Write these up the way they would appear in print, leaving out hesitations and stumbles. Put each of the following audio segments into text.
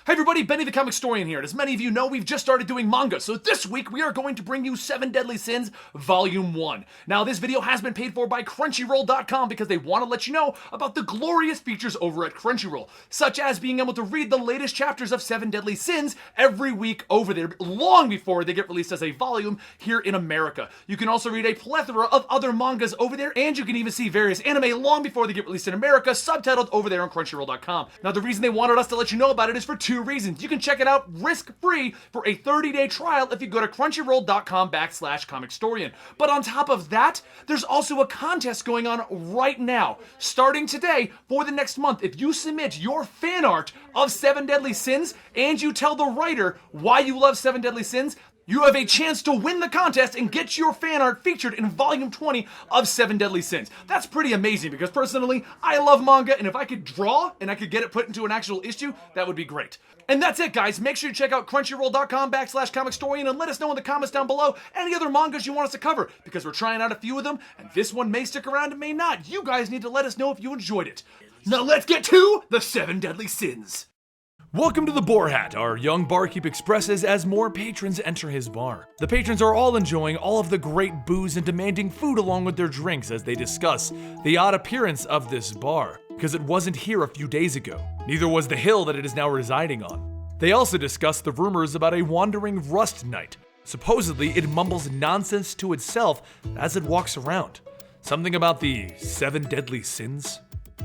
Hi everybody, Benny the Comicstorian here, and as many of you know, we've just started doing manga, so this week we are going to bring you 7 Deadly Sins Volume 1. Now, this video has been paid for by Crunchyroll.com because they want to let you know about the glorious features over at Crunchyroll, such as being able to read the latest chapters of 7 Deadly Sins every week over there, long before they get released as a volume here in America. You can also read a plethora of other mangas over there, and you can even see various anime long before they get released in America, subtitled over there on Crunchyroll.com. Now, the reason they wanted us to let you know about it is for two reasons. You can check it out risk-free for a 30-day trial if you go to crunchyroll.com/Comicstorian. But on top of that, there's also a contest going on right now, starting today for the next month. If you submit your fan art of 7 Deadly Sins and you tell the writer why you love 7 Deadly Sins, you have a chance to win the contest and get your fan art featured in Volume 20 of 7 Deadly Sins. That's pretty amazing because personally, I love manga, and if I could draw and I could get it put into an actual issue, that would be great. And that's it, guys. Make sure you check out crunchyroll.com/Comicstorian and let us know in the comments down below any other mangas you want us to cover, because we're trying out a few of them, and this one may stick around and may not. You guys need to let us know if you enjoyed it. Now let's get to the 7 Deadly Sins. Welcome to the Boar Hat, our young barkeep expresses as more patrons enter his bar. The patrons are all enjoying all of the great booze and demanding food along with their drinks as they discuss the odd appearance of this bar, because it wasn't here a few days ago. Neither was the hill that it is now residing on. They also discuss the rumors about a wandering rust knight. Supposedly, it mumbles nonsense to itself as it walks around. Something about the 7 Deadly Sins?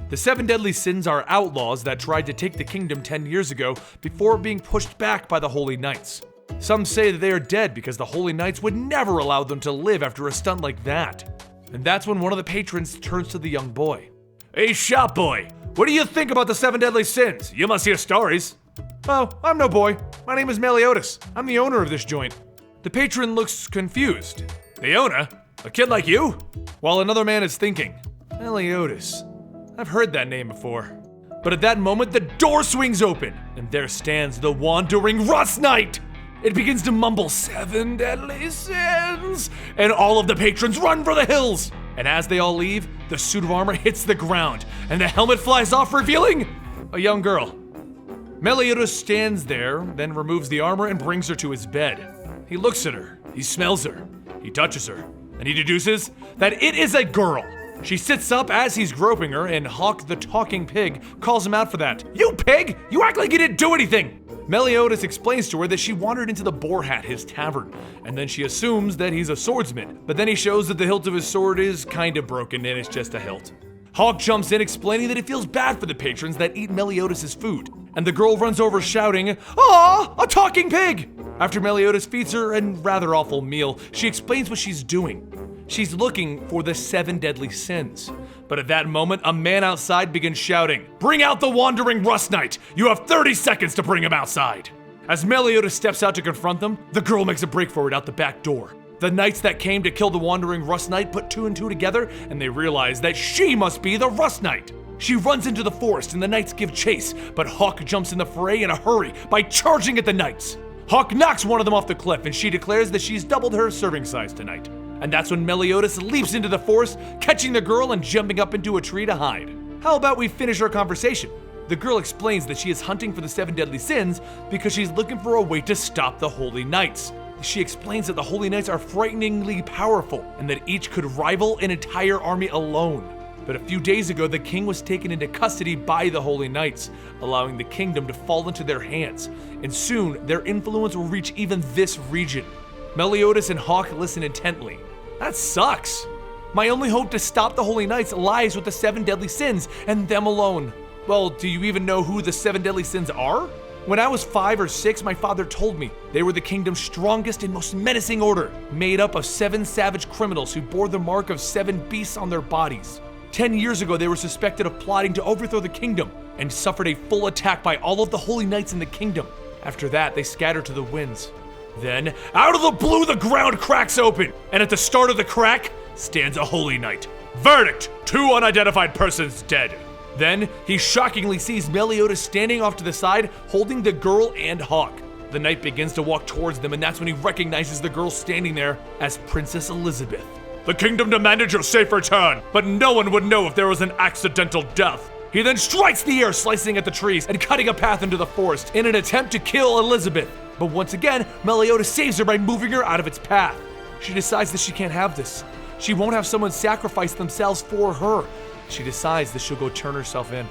The 7 Deadly Sins are outlaws that tried to take the kingdom 10 years ago before being pushed back by the Holy Knights. Some say that they are dead because the Holy Knights would never allow them to live after a stunt like that. And that's when one of the patrons turns to the young boy. "Hey, shop boy, what do you think about the 7 Deadly Sins? You must hear stories." "Oh, I'm no boy. My name is Meliodas. I'm the owner of this joint." The patron looks confused. "The owner? A kid like you?" While another man is thinking, "Meliodas. I've heard that name before." But at that moment, the door swings open, and there stands the wandering rust knight. It begins to mumble 7 Deadly Sins, and all of the patrons run for the hills. And as they all leave, the suit of armor hits the ground, and the helmet flies off, revealing a young girl. Meliodas stands there, then removes the armor and brings her to his bed. He looks at her, he smells her, he touches her, and he deduces that it is a girl. She sits up as he's groping her, and Hawk the talking pig calls him out for that. "You pig! You act like you didn't do anything!" Meliodas explains to her that she wandered into the Boar Hat, his tavern, and then she assumes that he's a swordsman, but then he shows that the hilt of his sword is kind of broken and it's just a hilt. Hawk jumps in explaining that he feels bad for the patrons that eat Meliodas' food, and the girl runs over shouting, "Aw, a talking pig!" After Meliodas feeds her a rather awful meal, she explains what she's doing. She's looking for the 7 Deadly Sins. But at that moment, a man outside begins shouting, "Bring out the wandering rust knight! You have 30 seconds to bring him outside!" As Meliodas steps out to confront them, the girl makes a break for it out the back door. The knights that came to kill the wandering rust knight put 2 and 2 together, and they realize that she must be the rust knight. She runs into the forest and the knights give chase, but Hawk jumps in the fray in a hurry by charging at the knights. Hawk knocks one of them off the cliff, and she declares that she's doubled her serving size tonight. And that's when Meliodas leaps into the forest, catching the girl and jumping up into a tree to hide. How about we finish our conversation? The girl explains that she is hunting for the 7 Deadly Sins because she's looking for a way to stop the Holy Knights. She explains that the Holy Knights are frighteningly powerful and that each could rival an entire army alone. But a few days ago, the king was taken into custody by the Holy Knights, allowing the kingdom to fall into their hands, and soon their influence will reach even this region. Meliodas and Hawk listen intently. That sucks. My only hope to stop the Holy Knights lies with the 7 Deadly Sins and them alone. Well, do you even know who the 7 Deadly Sins are? When I was 5 or 6, my father told me they were the kingdom's strongest and most menacing order, made up of 7 savage criminals who bore the mark of 7 beasts on their bodies. 10 years ago, they were suspected of plotting to overthrow the kingdom and suffered a full attack by all of the Holy Knights in the kingdom. After that, they scattered to the winds. Then, out of the blue, the ground cracks open, and at the start of the crack stands a Holy Knight. Verdict: 2 unidentified persons dead. Then, he shockingly sees Meliodas standing off to the side, holding the girl and Hawk. The knight begins to walk towards them, and that's when he recognizes the girl standing there as Princess Elizabeth. "The kingdom demanded your safe return, but no one would know if there was an accidental death. He then strikes the air, slicing at the trees and cutting a path into the forest in an attempt to kill Elizabeth. But once again, Meliodas saves her by moving her out of its path. She decides that she can't have this. She won't have someone sacrifice themselves for her. She decides that she'll go turn herself in.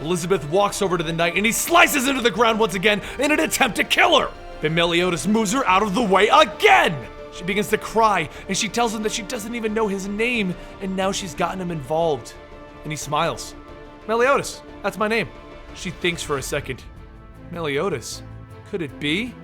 Elizabeth walks over to the knight and he slices into the ground once again in an attempt to kill her. But Meliodas moves her out of the way again. She begins to cry and she tells him that she doesn't even know his name, and now she's gotten him involved. And he smiles. Meliodas, that's my name. She thinks for a second. Meliodas, could it be?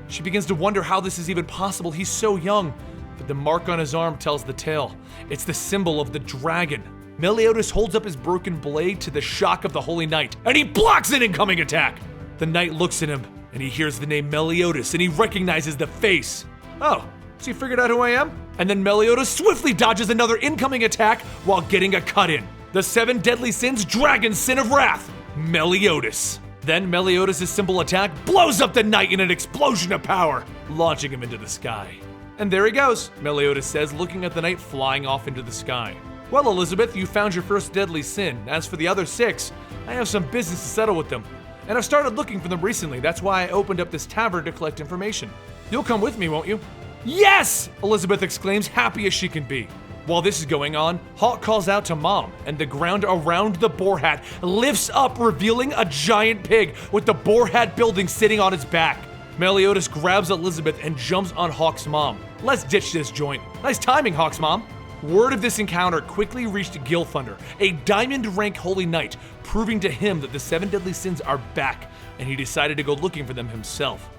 She begins to wonder how this is even possible. He's so young. But the mark on his arm tells the tale. It's the symbol of the dragon. Meliodas holds up his broken blade to the shock of the Holy Knight, and he blocks an incoming attack. The knight looks at him, and he hears the name Meliodas, and he recognizes the face. Oh, so you figured out who I am? And then Meliodas swiftly dodges another incoming attack while getting a cut in. The 7 deadly sins, dragon sin of wrath, Meliodas. Then Meliodas' simple attack blows up the knight in an explosion of power, launching him into the sky. And there he goes, Meliodas says, looking at the knight flying off into the sky. Well, Elizabeth, you found your first deadly sin. As for the other 6, I have some business to settle with them. And I've started looking for them recently. That's why I opened up this tavern to collect information. You'll come with me, won't you? Yes! Elizabeth exclaims, happy as she can be. While this is going on, Hawk calls out to Mom, and the ground around the boar hat lifts up, revealing a giant pig with the boar hat building sitting on its back. Meliodas grabs Elizabeth and jumps on Hawk's mom. Let's ditch this joint. Nice timing, Hawk's mom. Word of this encounter quickly reached Gilthunder, a diamond rank holy knight, proving to him that the 7 deadly sins are back, and he decided to go looking for them himself.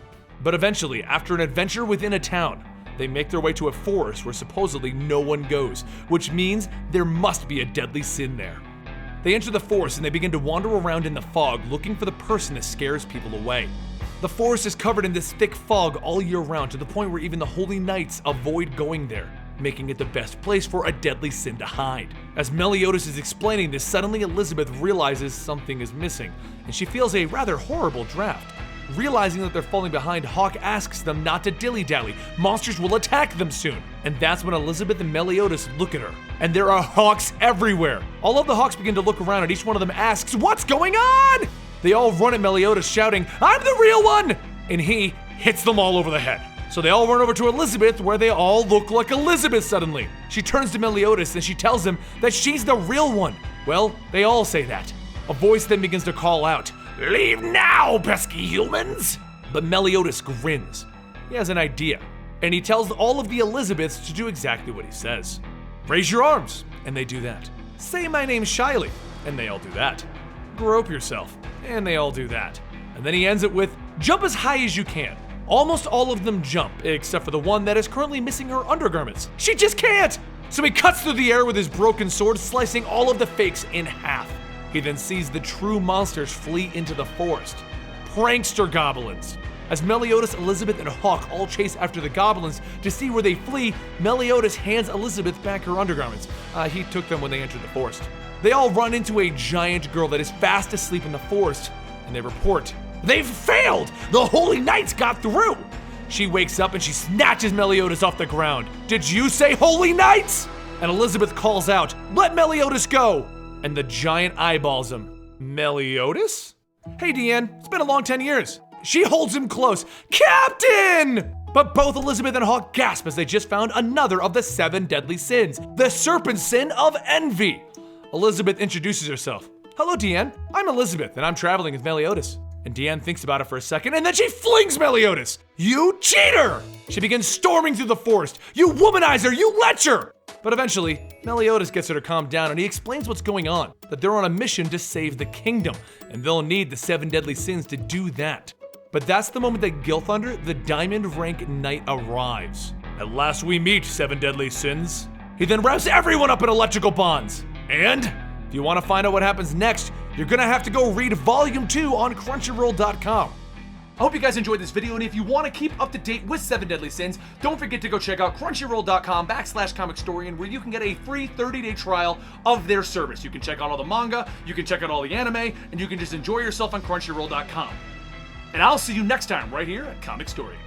But eventually, after an adventure within a town, they make their way to a forest where supposedly no one goes, which means there must be a deadly sin there. They enter the forest and they begin to wander around in the fog looking for the person that scares people away. The forest is covered in this thick fog all year round to the point where even the holy knights avoid going there, making it the best place for a deadly sin to hide. As Meliodas is explaining this, suddenly Elizabeth realizes something is missing, and she feels a rather horrible draft. Realizing that they're falling behind, Hawk asks them not to dilly-dally. Monsters will attack them soon. And that's when Elizabeth and Meliodas look at her. And there are hawks everywhere. All of the hawks begin to look around and each one of them asks, what's going on? They all run at Meliodas shouting, I'm the real one! And he hits them all over the head. So they all run over to Elizabeth where they all look like Elizabeth suddenly. She turns to Meliodas and she tells him that she's the real one. Well, they all say that. A voice then begins to call out, leave now, pesky humans! But Meliodas grins. He has an idea, and he tells all of the Elizabeths to do exactly what he says. Raise your arms, and they do that. Say my name's Shiley, and they all do that. Grope yourself, and they all do that. And then he ends it with, jump as high as you can. Almost all of them jump, except for the one that is currently missing her undergarments. She just can't! So he cuts through the air with his broken sword, slicing all of the fakes in half. He then sees the true monsters flee into the forest. Prankster goblins. As Meliodas, Elizabeth, and Hawk all chase after the goblins to see where they flee, Meliodas hands Elizabeth back her undergarments. He took them when they entered the forest. They all run into a giant girl that is fast asleep in the forest, and they report, they've failed! The holy knights got through! She wakes up and she snatches Meliodas off the ground. Did you say holy knights? And Elizabeth calls out, let Meliodas go! And the giant eyeballs him. Meliodas? Hey, Deanne, it's been a long 10 years. She holds him close. Captain! But both Elizabeth and Hawk gasp as they just found another of the 7 deadly sins, the serpent sin of envy. Elizabeth introduces herself. Hello, Deanne. I'm Elizabeth, and I'm traveling with Meliodas. And Deanne thinks about it for a second, and then she flings Meliodas. You cheater! She begins storming through the forest. You womanizer, you lecher! But eventually, Meliodas gets her to calm down and he explains what's going on, that they're on a mission to save the kingdom, and they'll need the 7 deadly sins to do that. But that's the moment that Gilthunder, the diamond rank knight, arrives. At last we meet, 7 deadly sins. He then wraps everyone up in electrical bonds. And if you want to find out what happens next, you're gonna have to go read Volume 2 on Crunchyroll.com. I hope you guys enjoyed this video, and if you want to keep up to date with 7 Deadly Sins, don't forget to go check out Crunchyroll.com/Comicstorian, where you can get a free 30-day trial of their service. You can check out all the manga, you can check out all the anime, and you can just enjoy yourself on Crunchyroll.com. And I'll see you next time right here at Comicstorian.